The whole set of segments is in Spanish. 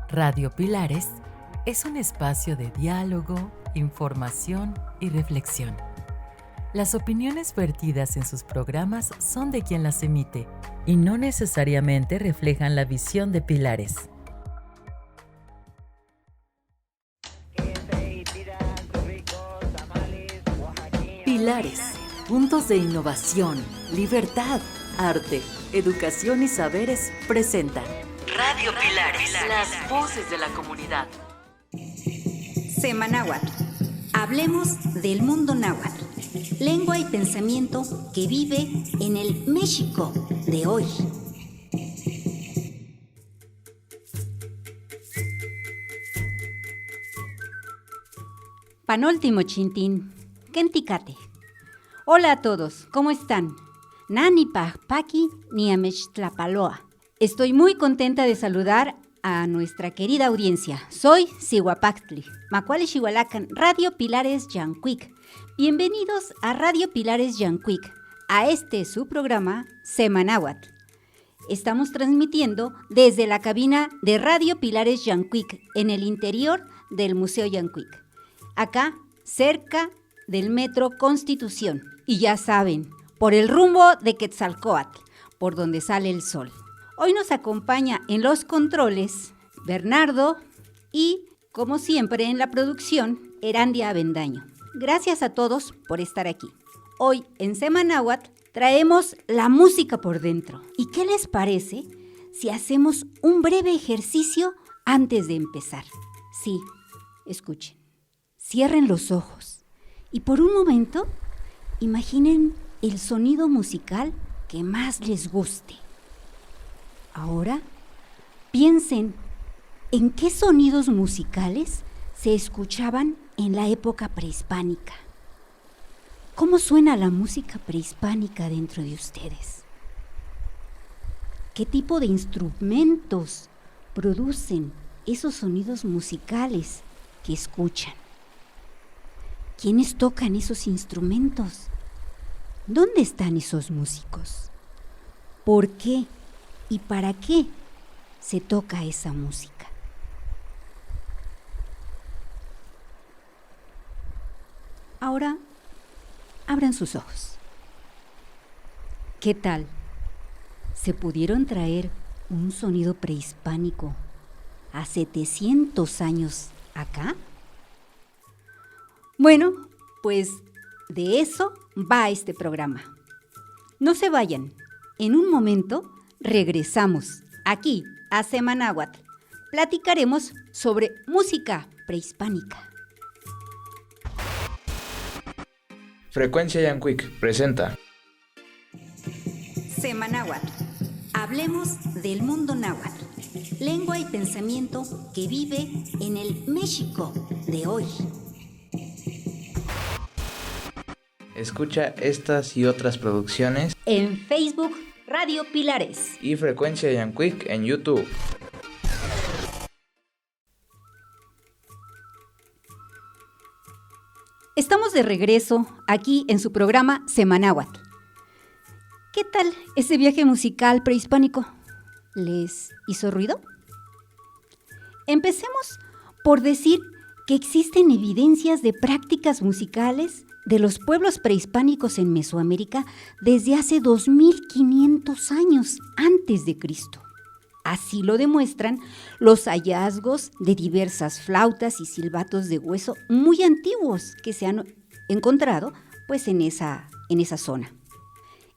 Radio Pilares es un espacio de diálogo, información y reflexión. Las opiniones vertidas en sus programas son de quien las emite y no necesariamente reflejan la visión de Pilares. Pilares, puntos de innovación, libertad, arte, educación y saberes presentan Radio Pilares, las voces de la comunidad. Semanáhuatl. Hablemos del mundo náhuatl, lengua y pensamiento que vive en el México de hoy. Panúltimo chintín, Kenticate. Hola a todos, ¿cómo están? Nani Pajpaki ni Amechtlapaloa. Estoy muy contenta de saludar a nuestra querida audiencia. Soy Sihuapactli, Macuali Xihualacan, Radio Pilares Yancuic. Bienvenidos a Radio Pilares Yancuic, a su programa Semanáhuatl. Estamos transmitiendo desde la cabina de Radio Pilares Yancuic, en el interior del Museo Yancuic. Acá, cerca del Metro Constitución. Y ya saben, por el rumbo de Quetzalcóatl, por donde sale el sol. Hoy nos acompaña en los controles Bernardo y, como siempre en la producción, Erandia Avendaño. Gracias a todos por estar aquí. Hoy en Semanáhuatl traemos la música por dentro. ¿Y qué les parece si hacemos un breve ejercicio antes de empezar? Sí, escuchen. Cierren los ojos y por un momento imaginen el sonido musical que más les guste. Ahora piensen en qué sonidos musicales se escuchaban en la época prehispánica. ¿Cómo suena la música prehispánica dentro de ustedes? ¿Qué tipo de instrumentos producen esos sonidos musicales que escuchan? ¿Quiénes tocan esos instrumentos? ¿Dónde están esos músicos? ¿Por qué y para qué se toca esa música? Ahora, abran sus ojos. ¿Qué tal? ¿Se pudieron traer un sonido prehispánico a 700 años acá? Bueno, pues de eso va este programa. No se vayan. En un momento regresamos aquí a Semanáhuatl. Platicaremos sobre música prehispánica. Frecuencia Yancuic presenta Semanáhuatl. Hablemos del mundo náhuatl, lengua y pensamiento que vive en el México de hoy. Escucha estas y otras producciones en Facebook Radio Pilares y Frecuencia Yancuic en YouTube. Estamos de regreso aquí en su programa Semanáhuatl. ¿Qué tal ese viaje musical prehispánico? ¿Les hizo ruido? Empecemos por decir que existen evidencias de prácticas musicales de los pueblos prehispánicos en Mesoamérica desde hace 2500 años antes de Cristo. Así lo demuestran los hallazgos de diversas flautas y silbatos de hueso muy antiguos que se han encontrado pues, en esa zona.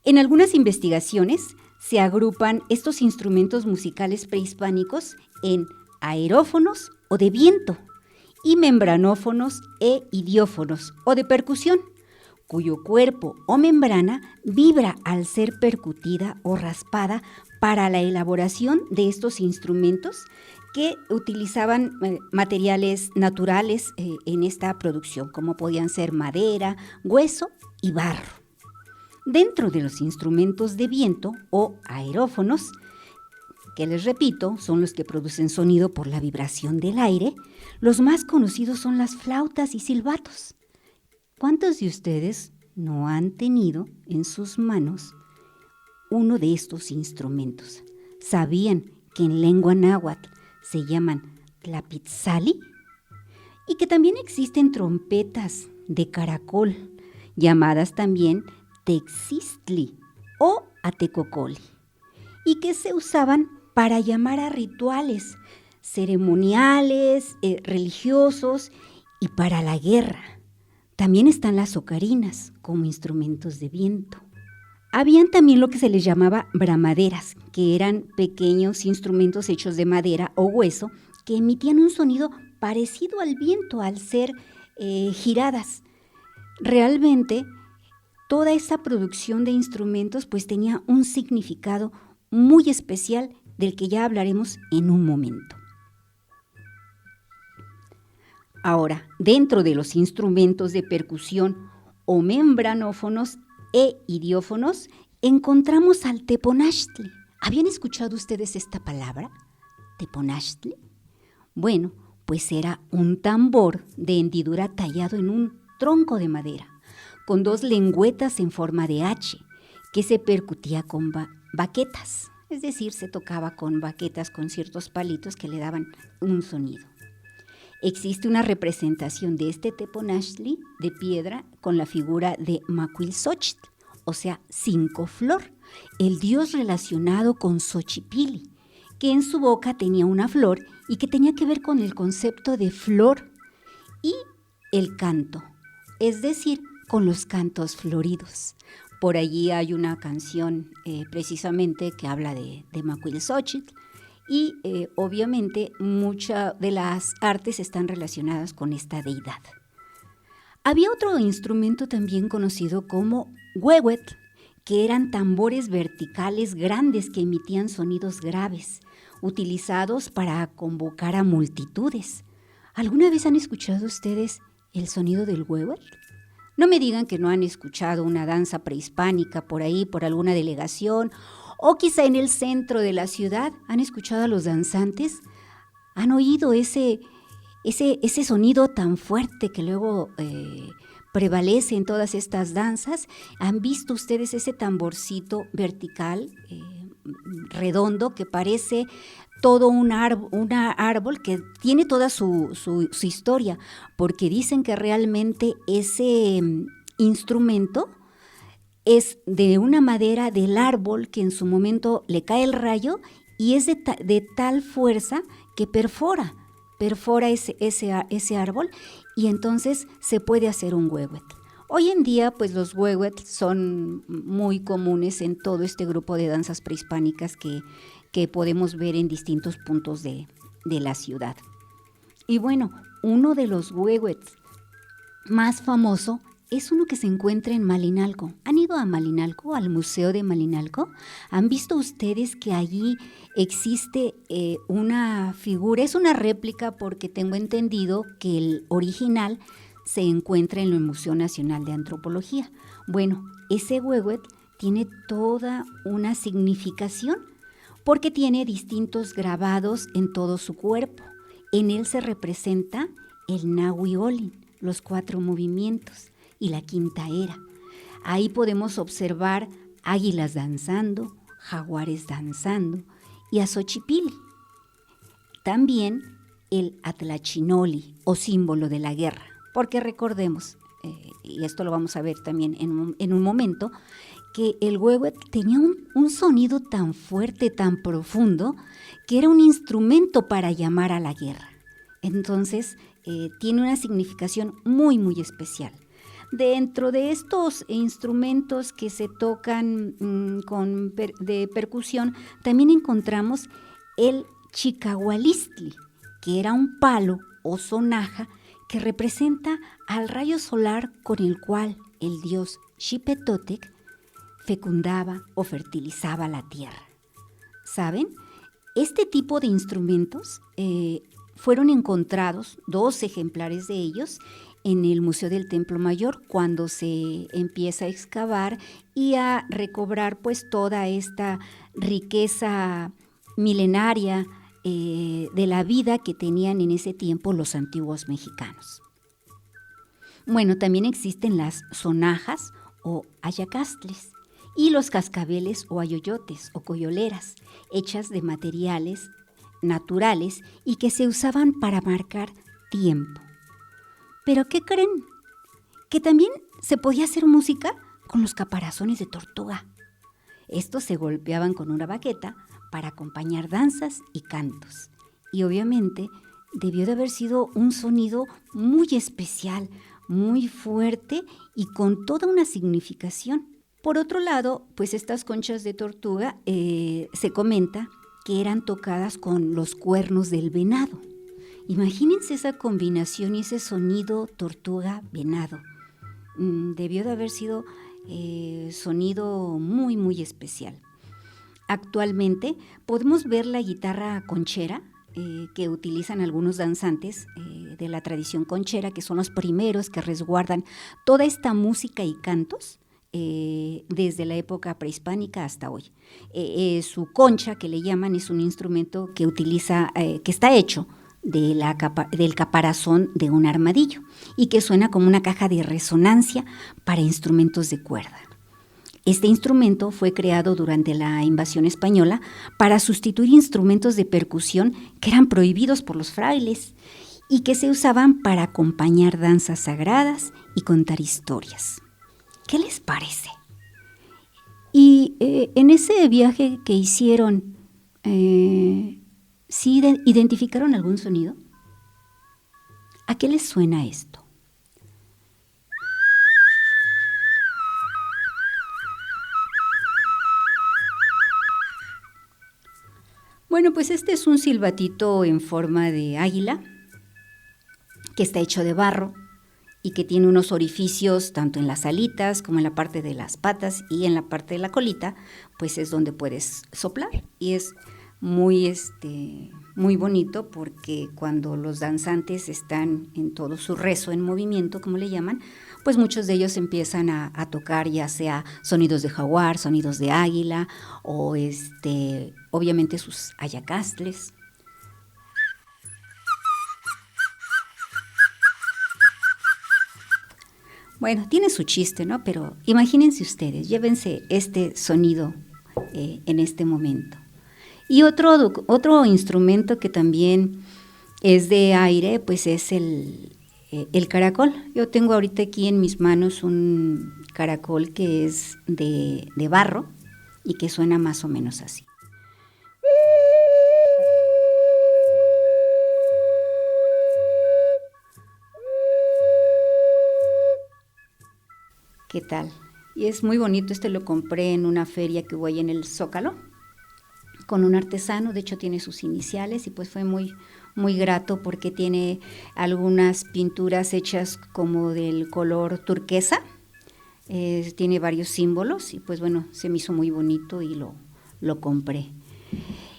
En algunas investigaciones se agrupan estos instrumentos musicales prehispánicos en aerófonos o de viento y membranófonos e idiófonos o de percusión, cuyo cuerpo o membrana vibra al ser percutida o raspada para la elaboración de estos instrumentos que utilizaban materiales naturales en esta producción, como podían ser madera, hueso y barro. Dentro de los instrumentos de viento o aerófonos, que les repito, son los que producen sonido por la vibración del aire, los más conocidos son las flautas y silbatos. ¿Cuántos de ustedes no han tenido en sus manos uno de estos instrumentos? ¿Sabían que en lengua náhuatl se llaman tlapitzali, y que también existen trompetas de caracol, llamadas también texistli o atecocoli, y que se usaban para llamar a rituales ceremoniales, religiosos y para la guerra. También están las ocarinas como instrumentos de viento. Habían también lo que se les llamaba bramaderas, que eran pequeños instrumentos hechos de madera o hueso que emitían un sonido parecido al viento al ser giradas. Realmente, toda esa producción de instrumentos pues tenía un significado muy especial del que ya hablaremos en un momento. Ahora, dentro de los instrumentos de percusión o membranófonos e idiófonos, encontramos al teponachtli. ¿Habían escuchado ustedes esta palabra? ¿Teponachtli? Bueno, pues era un tambor de hendidura tallado en un tronco de madera, con 2 lengüetas en forma de H, que se percutía con baquetas, es decir, se tocaba con baquetas con ciertos palitos que le daban un sonido. Existe una representación de este teponachtli de piedra con la figura de Macuilxochitl, o sea, 5 flor, el dios relacionado con Xochipilli, que en su boca tenía una flor y que tenía que ver con el concepto de flor y el canto, es decir, con los cantos floridos. Por allí hay una canción precisamente que habla de Macuilxochitl y obviamente muchas de las artes están relacionadas con esta deidad. Había otro instrumento también conocido como huehuetl, que eran tambores verticales grandes que emitían sonidos graves, utilizados para convocar a multitudes. ¿Alguna vez han escuchado ustedes el sonido del huehuetl? No me digan que no han escuchado una danza prehispánica por ahí, por alguna delegación, o quizá en el centro de la ciudad. ¿Han escuchado a los danzantes? ¿Han oído ese sonido tan fuerte que luego prevalece en todas estas danzas? ¿Han visto ustedes ese tamborcito vertical, redondo, que parece todo un árbol que tiene toda su historia? Porque dicen que realmente ese instrumento es de una madera del árbol que en su momento le cae el rayo y es de tal fuerza que perfora ese árbol, y entonces se puede hacer un huehuetl. Hoy en día, pues los huehuetl son muy comunes en todo este grupo de danzas prehispánicas que podemos ver en distintos puntos de la ciudad. Y bueno, uno de los huehuetl más famoso es uno que se encuentra en Malinalco. ¿Han ido a Malinalco, al Museo de Malinalco? ¿Han visto ustedes que allí existe una figura? Es una réplica porque tengo entendido que el original se encuentra en el Museo Nacional de Antropología. Bueno, ese huehuetl tiene toda una significación porque tiene distintos grabados en todo su cuerpo. En él se representa el Nahui-Olin, los 4 movimientos, y la quinta era. Ahí podemos observar águilas danzando, jaguares danzando y a Xochipilli. También el Atlachinoli, o símbolo de la guerra, porque recordemos, y esto lo vamos a ver también en un momento, que el huehuetl tenía un sonido tan fuerte, tan profundo, que era un instrumento para llamar a la guerra. Entonces, tiene una significación muy, muy especial. Dentro de estos instrumentos que se tocan de percusión, también encontramos el chicahualistli, que era un palo o sonaja que representa al rayo solar con el cual el dios Xipetotec fecundaba o fertilizaba la tierra. ¿Saben? Este tipo de instrumentos fueron encontrados, 2 ejemplares de ellos, en el Museo del Templo Mayor, cuando se empieza a excavar y a recobrar pues toda esta riqueza milenaria de la vida que tenían en ese tiempo los antiguos mexicanos. Bueno, también existen las sonajas o ayacastles y los cascabeles o ayoyotes o coyoleras, hechas de materiales naturales y que se usaban para marcar tiempo. ¿Pero qué creen? Que también se podía hacer música con los caparazones de tortuga. Estos se golpeaban con una baqueta para acompañar danzas y cantos. Y obviamente debió de haber sido un sonido muy especial, muy fuerte y con toda una significación. Por otro lado, pues estas conchas de tortuga se comenta que eran tocadas con los cuernos del venado. Imagínense esa combinación y ese sonido tortuga-venado. Debió de haber sido sonido muy, muy especial. Actualmente podemos ver la guitarra conchera que utilizan algunos danzantes de la tradición conchera, que son los primeros que resguardan toda esta música y cantos desde la época prehispánica hasta hoy. Su concha, que le llaman, es un instrumento que utiliza, que está hecho del caparazón de un armadillo y que suena como una caja de resonancia para instrumentos de cuerda. Este instrumento fue creado durante la invasión española para sustituir instrumentos de percusión que eran prohibidos por los frailes y que se usaban para acompañar danzas sagradas y contar historias. ¿Qué les parece? Y en ese viaje que hicieron, ¿sí identificaron algún sonido? ¿A qué les suena esto? Bueno, pues este es un silbatito en forma de águila, que está hecho de barro y que tiene unos orificios tanto en las alitas como en la parte de las patas y en la parte de la colita, pues es donde puedes soplar. Y es muy bonito porque cuando los danzantes están en todo su rezo en movimiento, como le llaman, pues muchos de ellos empiezan a tocar ya sea sonidos de jaguar, sonidos de águila o obviamente sus ayacastles. Bueno, tiene su chiste, ¿no? Pero imagínense ustedes, llévense este sonido en este momento. Y otro instrumento que también es de aire, pues es el caracol. Yo tengo ahorita aquí en mis manos un caracol que es de barro y que suena más o menos así. ¿Qué tal? Y es muy bonito, lo compré en una feria que hubo ahí en el Zócalo, con un artesano, de hecho tiene sus iniciales y pues fue muy, muy grato porque tiene algunas pinturas hechas como del color turquesa, tiene varios símbolos y pues bueno, se me hizo muy bonito y lo compré.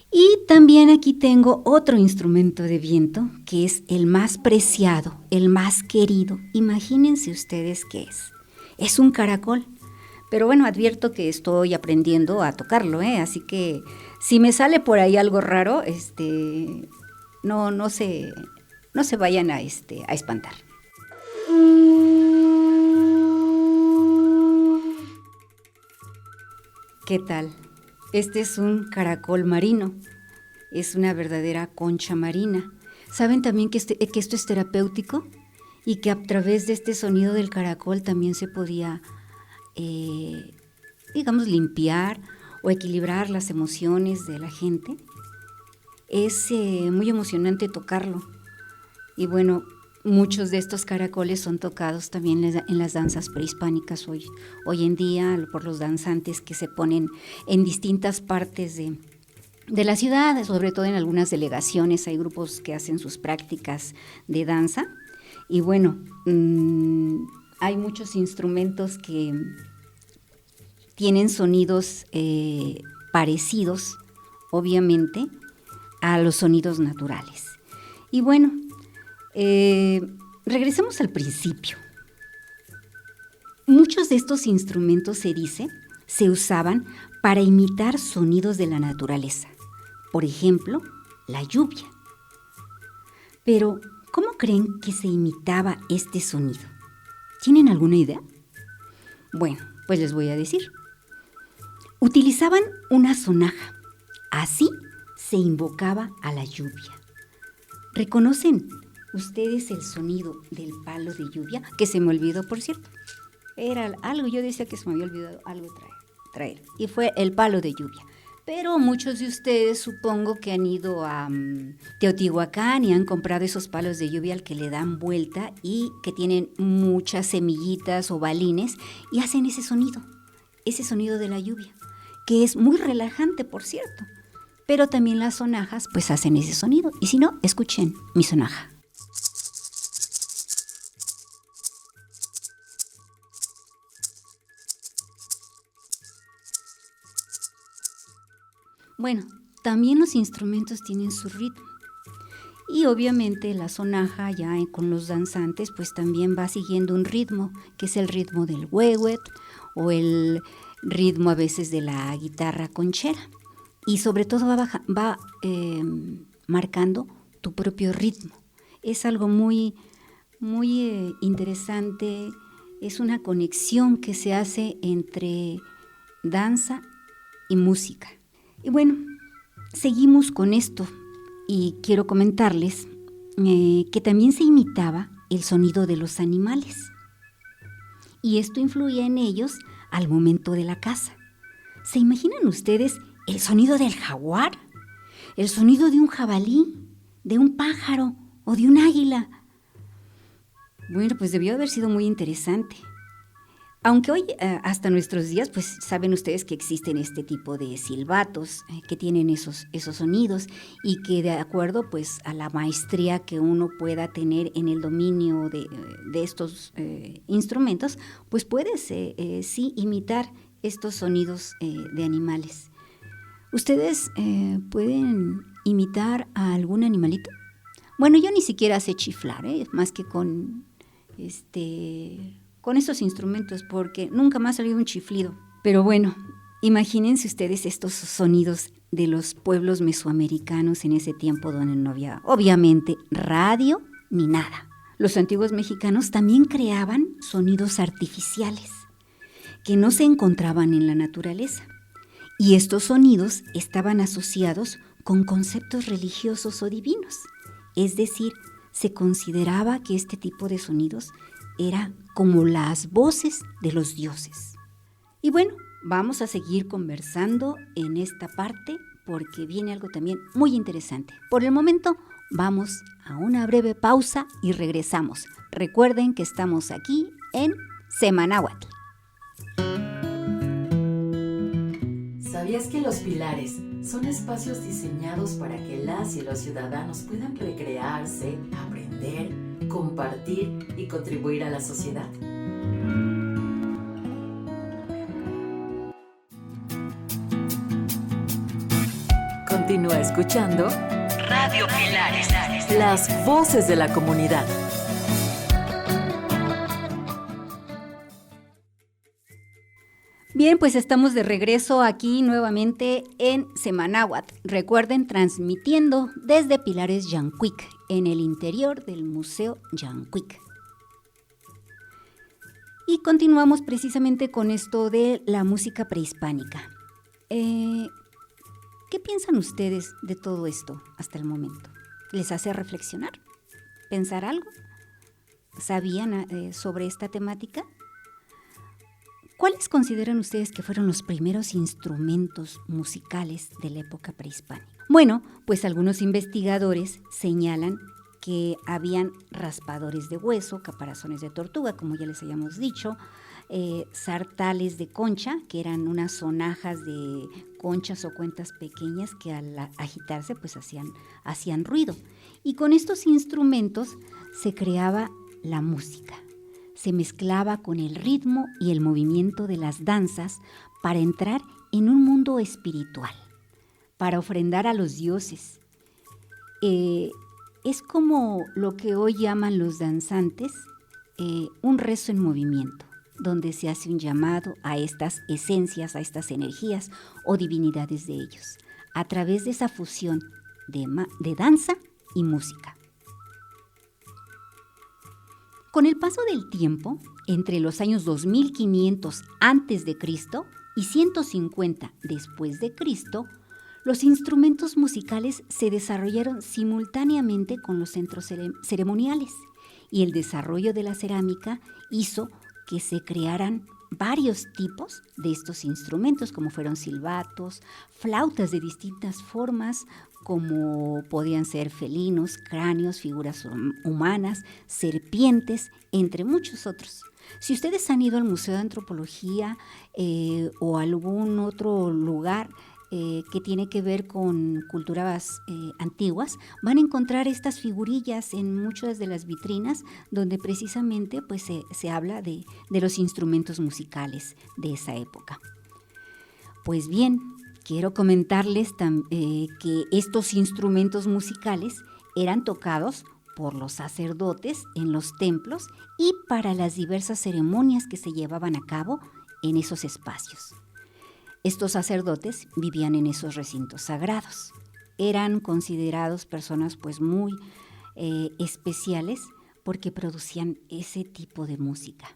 Y también aquí tengo otro instrumento de viento que es el más preciado, el más querido. Imagínense ustedes qué es. Es un caracol, pero bueno, advierto que estoy aprendiendo a tocarlo, así que si me sale por ahí algo raro, no se vayan a espantar. ¿Qué tal? Este es un caracol marino, es una verdadera concha marina. ¿Saben también que esto es terapéutico? Y que a través de este sonido del caracol también se podía, limpiar o equilibrar las emociones de la gente. Es muy emocionante tocarlo. Y bueno, muchos de estos caracoles son tocados también en las danzas prehispánicas hoy en día por los danzantes que se ponen en distintas partes de la ciudad, sobre todo en algunas delegaciones. Hay grupos que hacen sus prácticas de danza. Y bueno, hay muchos instrumentos que tienen sonidos parecidos, obviamente, a los sonidos naturales. Y bueno, regresemos al principio. Muchos de estos instrumentos, se dice, se usaban para imitar sonidos de la naturaleza. Por ejemplo, la lluvia. Pero ¿cómo creen que se imitaba este sonido? ¿Tienen alguna idea? Bueno, pues les voy a decir. Utilizaban una sonaja. Así se invocaba a la lluvia. ¿Reconocen ustedes el sonido del palo de lluvia? Que se me olvidó, por cierto. Era algo, yo decía que se me había olvidado algo traer. Y fue el palo de lluvia. Pero muchos de ustedes supongo que han ido a Teotihuacán y han comprado esos palos de lluvia al que le dan vuelta y que tienen muchas semillitas o balines y hacen ese sonido de la lluvia, que es muy relajante, por cierto. Pero también las sonajas pues hacen ese sonido. Y si no, escuchen mi sonaja. Bueno, también los instrumentos tienen su ritmo. Y obviamente la sonaja ya con los danzantes pues también va siguiendo un ritmo, que es el ritmo del huehuet o el ritmo a veces de la guitarra conchera. Y sobre todo va marcando tu propio ritmo. Es algo muy, muy interesante, es una conexión que se hace entre danza y música. Y bueno, seguimos con esto y quiero comentarles que también se imitaba el sonido de los animales. Y esto influía en ellos al momento de la caza. ¿Se imaginan ustedes el sonido del jaguar? El sonido de un jabalí, de un pájaro o de un águila. Bueno, pues debió haber sido muy interesante. Aunque hoy, hasta nuestros días, pues saben ustedes que existen este tipo de silbatos que tienen esos sonidos y que de acuerdo pues a la maestría que uno pueda tener en el dominio de estos instrumentos, pues puedes sí imitar estos sonidos de animales. ¿Ustedes pueden imitar a algún animalito? Bueno, yo ni siquiera sé chiflar, más que con estos instrumentos, porque nunca más salió un chiflido. Pero bueno, imagínense ustedes estos sonidos de los pueblos mesoamericanos en ese tiempo donde no había, obviamente, radio ni nada. Los antiguos mexicanos también creaban sonidos artificiales que no se encontraban en la naturaleza. Y estos sonidos estaban asociados con conceptos religiosos o divinos. Es decir, se consideraba que este tipo de sonidos era como las voces de los dioses. Y bueno, vamos a seguir conversando en esta parte porque viene algo también muy interesante. Por el momento, vamos a una breve pausa y regresamos. Recuerden que estamos aquí en Semanáhuatl. ¿Sabías que los pilares son espacios diseñados para que las y los ciudadanos puedan recrearse, aprender, compartir y contribuir a la sociedad? Continúa escuchando Radio Pilares, las voces de la comunidad. Bien, pues estamos de regreso aquí nuevamente en Semanáhuatl. Recuerden, transmitiendo desde Pilares Yancuic, en el interior del Museo Yancuic. Y continuamos precisamente con esto de la música prehispánica. ¿Qué piensan ustedes de todo esto hasta el momento? ¿Les hace reflexionar? ¿Pensar algo? ¿Sabían sobre esta temática? ¿Cuáles consideran ustedes que fueron los primeros instrumentos musicales de la época prehispánica? Bueno, pues algunos investigadores señalan que habían raspadores de hueso, caparazones de tortuga, como ya les habíamos dicho, sartales de concha, que eran unas sonajas de conchas o cuentas pequeñas que al agitarse pues hacían ruido. Y con estos instrumentos se creaba la música. Se mezclaba con el ritmo y el movimiento de las danzas para entrar en un mundo espiritual, para ofrendar a los dioses. Es como lo que hoy llaman los danzantes un rezo en movimiento, donde se hace un llamado a estas esencias, a estas energías o divinidades de ellos, a través de esa fusión de danza y música. Con el paso del tiempo, entre los años 2500 a.C. y 150 después de Cristo, Los instrumentos musicales se desarrollaron simultáneamente con los centros ceremoniales y el desarrollo de la cerámica hizo que se crearan varios tipos de estos instrumentos, como fueron silbatos, flautas de distintas formas, como podían ser felinos, cráneos, figuras humanas, serpientes, entre muchos otros. Si ustedes han ido al Museo de Antropología o algún otro lugar que tiene que ver con culturas antiguas, van a encontrar estas figurillas en muchas de las vitrinas donde precisamente pues, se habla de los instrumentos musicales de esa época. Pues bien, quiero comentarles que estos instrumentos musicales eran tocados por los sacerdotes en los templos y para las diversas ceremonias que se llevaban a cabo en esos espacios. Estos sacerdotes vivían en esos recintos sagrados. Eran considerados personas pues muy especiales porque producían ese tipo de música.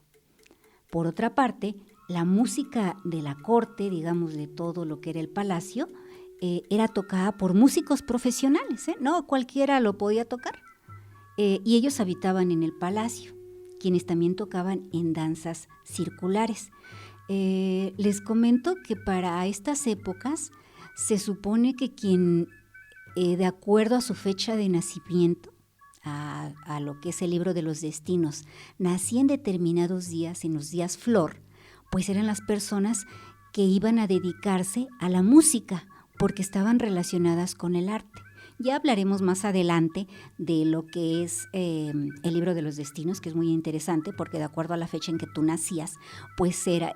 Por otra parte, la música de la corte, digamos de todo lo que era el palacio, era tocada por músicos profesionales, no cualquiera lo podía tocar. Y ellos habitaban en el palacio, quienes también tocaban en danzas circulares. Les comento que para estas épocas se supone que quien, de acuerdo a su fecha de nacimiento, a lo que es el libro de los destinos, nacía en determinados días, en los días flor, pues eran las personas que iban a dedicarse a la música, porque estaban relacionadas con el arte. Ya hablaremos más adelante de lo que es el libro de los destinos, que es muy interesante porque de acuerdo a la fecha en que tú nacías, pues era,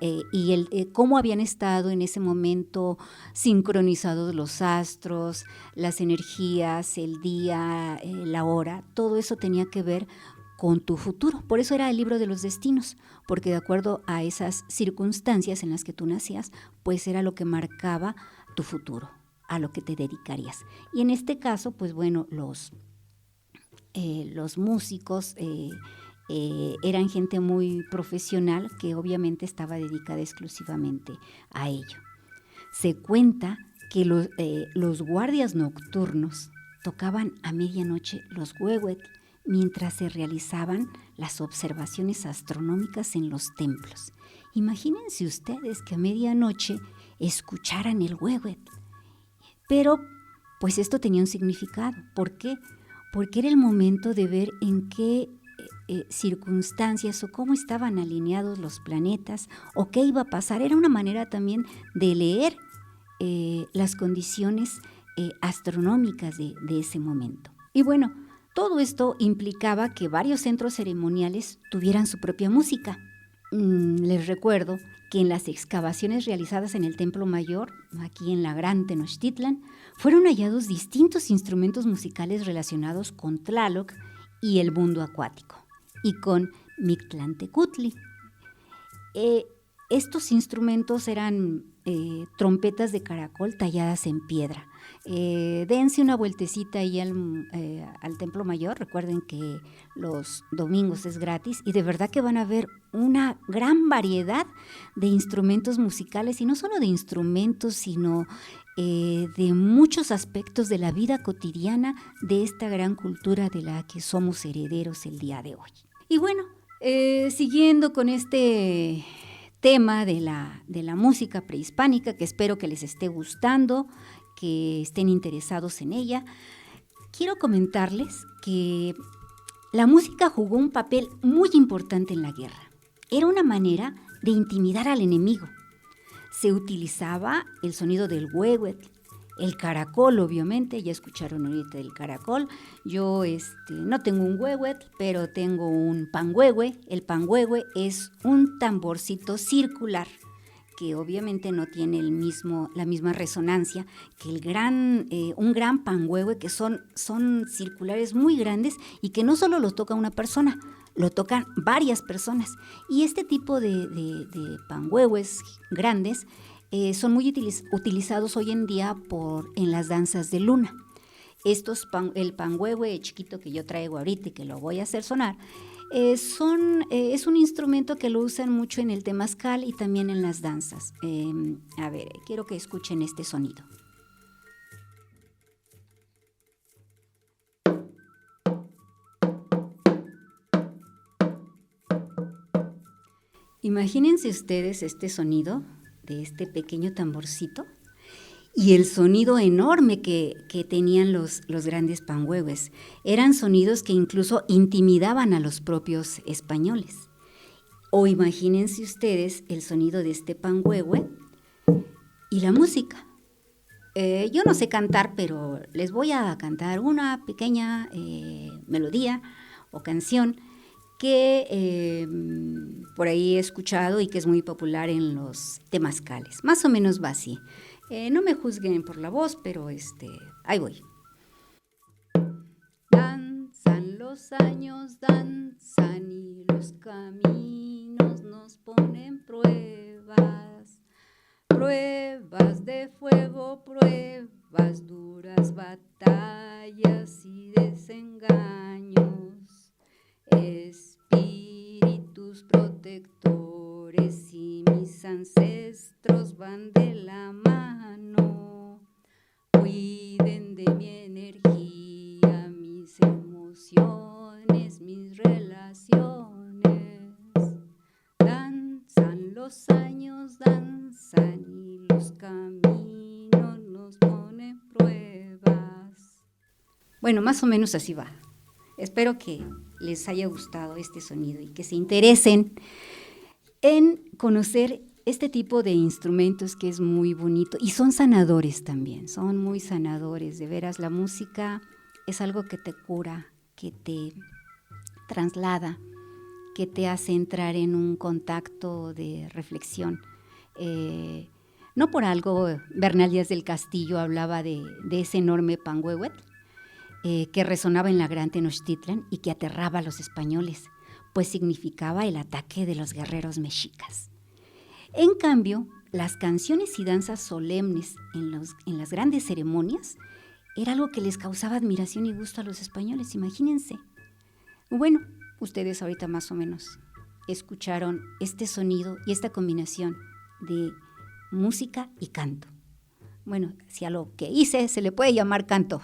cómo habían estado en ese momento sincronizados los astros, las energías, el día, la hora, todo eso tenía que ver con tu futuro. Por eso era el libro de los destinos, porque de acuerdo a esas circunstancias en las que tú nacías, pues era lo que marcaba tu futuro, a lo que te dedicarías. Y en este caso, pues bueno, los músicos eran gente muy profesional que obviamente estaba dedicada exclusivamente a ello. Se cuenta que los guardias nocturnos tocaban a medianoche los huehuet mientras se realizaban las observaciones astronómicas en los templos. Imagínense ustedes que a medianoche escucharan el huehuet. Pero, pues esto tenía un significado. ¿Por qué? Porque era el momento de ver en qué circunstancias o cómo estaban alineados los planetas o qué iba a pasar. Era una manera también de leer las condiciones astronómicas de ese momento. Y bueno, todo esto implicaba que varios centros ceremoniales tuvieran su propia música. Les recuerdo que en las excavaciones realizadas en el Templo Mayor, aquí en la Gran Tenochtitlan, fueron hallados distintos instrumentos musicales relacionados con Tlaloc y el mundo acuático, y con Mictlantecutli. Estos instrumentos eran trompetas de caracol talladas en piedra. Dense una vueltecita ahí al Templo Mayor, recuerden que los domingos es gratis y de verdad que van a ver una gran variedad de instrumentos musicales y no solo de instrumentos, sino de muchos aspectos de la vida cotidiana de esta gran cultura de la que somos herederos el día de hoy. Y bueno, siguiendo con este tema de la música prehispánica, que espero que les esté gustando, que estén interesados en ella, quiero comentarles que la música jugó un papel muy importante en la guerra. Era una manera de intimidar al enemigo. Se utilizaba el sonido del huehuetl, el caracol, obviamente, ya escucharon ahorita del caracol. Yo no tengo un huehuetl, pero tengo un panhuehue. El panhuehue es un tamborcito circular que obviamente no tiene la misma resonancia que un gran panhuehue, que son circulares muy grandes y que no solo lo toca una persona, lo tocan varias personas. Y este tipo de panhuehues grandes son muy utilizados hoy en día en las danzas de luna. El panhuehue chiquito que yo traigo ahorita y que lo voy a hacer sonar, es un instrumento que lo usan mucho en el temazcal y también en las danzas. Quiero que escuchen este sonido. Imagínense ustedes este sonido de este pequeño tamborcito y el sonido enorme que tenían los grandes panhuehues. Eran sonidos que incluso intimidaban a los propios españoles. O imagínense ustedes el sonido de este panhuehue y la música. Yo no sé cantar, pero les voy a cantar una pequeña melodía o canción que por ahí he escuchado y que es muy popular en los temazcales. Más o menos va así. No me juzguen por la voz, pero ahí voy. Danzan los años, danzan y los caminos nos ponen pruebas. Pruebas de fuego, pruebas duras, batallas y desengaños. Espíritus protectores y mis ancestros van de la mano. Cuiden de mi energía, mis emociones, mis relaciones. Danzan los años, danzan y los caminos nos ponen pruebas. Bueno, más o menos así va. Espero que les haya gustado este sonido y que se interesen en conocer este tipo de instrumentos que es muy bonito y son sanadores también, son muy sanadores. De veras, la música es algo que te cura, que te traslada, que te hace entrar en un contacto de reflexión. No por algo Bernal Díaz del Castillo hablaba de ese enorme panhuehuetl que resonaba en la gran Tenochtitlan y que aterraba a los españoles, pues significaba el ataque de los guerreros mexicas. En cambio, las canciones y danzas solemnes en las grandes ceremonias era algo que les causaba admiración y gusto a los españoles, imagínense. Bueno, ustedes ahorita más o menos escucharon este sonido y esta combinación de música y canto. Bueno, si a lo que hice se le puede llamar canto.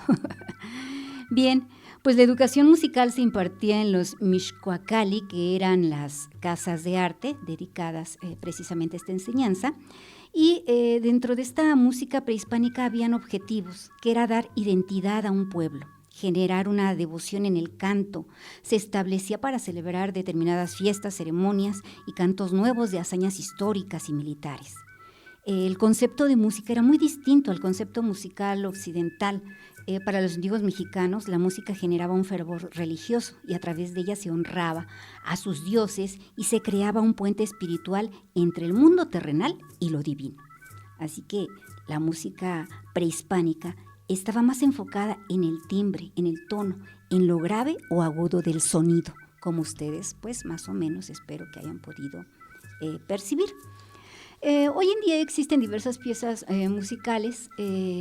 Bien, pues la educación musical se impartía en los mixcoacali, que eran las casas de arte dedicadas precisamente a esta enseñanza, y dentro de esta música prehispánica habían objetivos, que era dar identidad a un pueblo, generar una devoción en el canto. Se establecía para celebrar determinadas fiestas, ceremonias y cantos nuevos de hazañas históricas y militares. El concepto de música era muy distinto al concepto musical occidental. Para los antiguos mexicanos, la música generaba un fervor religioso y a través de ella se honraba a sus dioses y se creaba un puente espiritual entre el mundo terrenal y lo divino. Así que la música prehispánica estaba más enfocada en el timbre, en el tono, en lo grave o agudo del sonido, como ustedes, pues más o menos espero que hayan podido percibir. Hoy en día existen diversas piezas musicales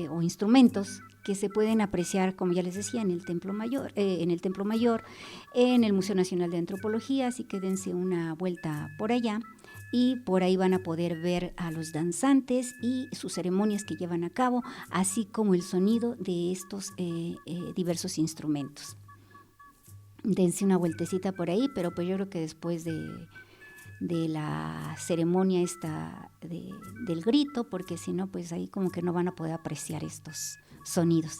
o instrumentos que se pueden apreciar, como ya les decía, en el Templo Mayor, en el Museo Nacional de Antropología, así que dense una vuelta por allá y por ahí van a poder ver a los danzantes y sus ceremonias que llevan a cabo, así como el sonido de estos diversos instrumentos. Dense una vueltecita por ahí, pero pues yo creo que después de la ceremonia esta del grito, porque si no, pues ahí como que no van a poder apreciar estos sonidos.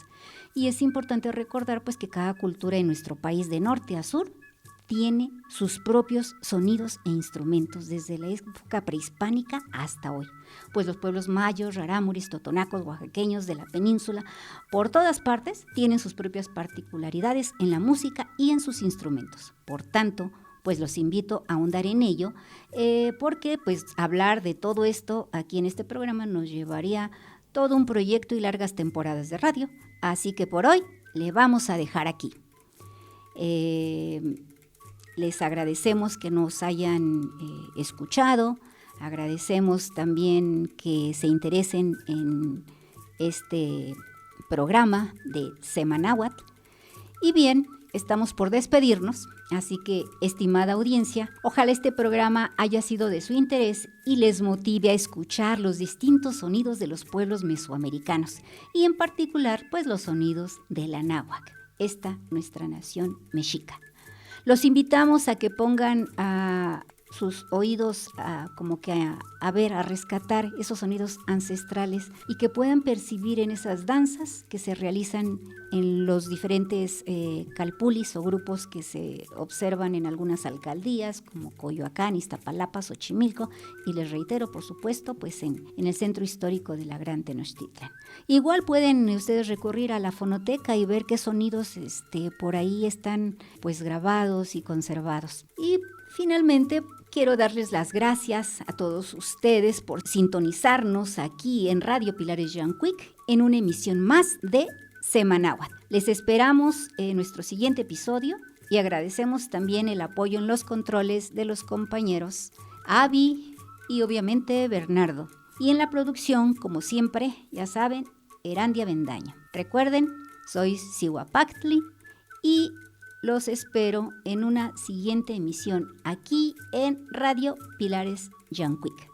Y es importante recordar pues que cada cultura en nuestro país de norte a sur tiene sus propios sonidos e instrumentos desde la época prehispánica hasta hoy. Pues los pueblos mayos, rarámuris, totonacos, oaxaqueños de la península, por todas partes tienen sus propias particularidades en la música y en sus instrumentos. Por tanto, pues los invito a ahondar en ello, porque pues hablar de todo esto aquí en este programa nos llevaría todo un proyecto y largas temporadas de radio, así que por hoy le vamos a dejar aquí. Les agradecemos que nos hayan escuchado, agradecemos también que se interesen en este programa de Semanáhuatl, y bien, estamos por despedirnos, así que, estimada audiencia, ojalá este programa haya sido de su interés y les motive a escuchar los distintos sonidos de los pueblos mesoamericanos y en particular, pues los sonidos de la náhuatl, esta nuestra nación mexica. Los invitamos a que pongan sus oídos como que a rescatar esos sonidos ancestrales y que puedan percibir en esas danzas que se realizan en los diferentes calpulis o grupos que se observan en algunas alcaldías como Coyoacán, Iztapalapa, Xochimilco y les reitero, por supuesto, pues en el centro histórico de la Gran Tenochtitlan. Igual pueden ustedes recurrir a la fonoteca y ver qué sonidos por ahí están pues grabados y conservados. Y finalmente, quiero darles las gracias a todos ustedes por sintonizarnos aquí en Radio Pilares Yancuic en una emisión más de Semanáhuatl. Les esperamos en nuestro siguiente episodio y agradecemos también el apoyo en los controles de los compañeros Avi y obviamente Bernardo. Y en la producción, como siempre, ya saben, Erandia Bendaño. Recuerden, soy Cihuapactli y los espero en una siguiente emisión aquí en Radio Pilares Yancuic.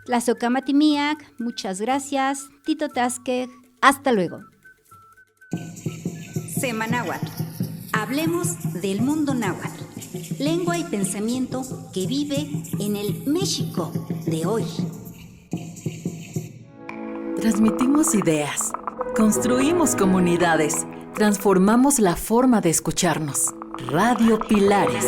Tlazocamatimiac, muchas gracias. Tito Tasque, hasta luego. Semanáhuatl. Hablemos del mundo náhuatl, lengua y pensamiento que vive en el México de hoy. Transmitimos ideas, construimos comunidades, transformamos la forma de escucharnos. Radio Pilares.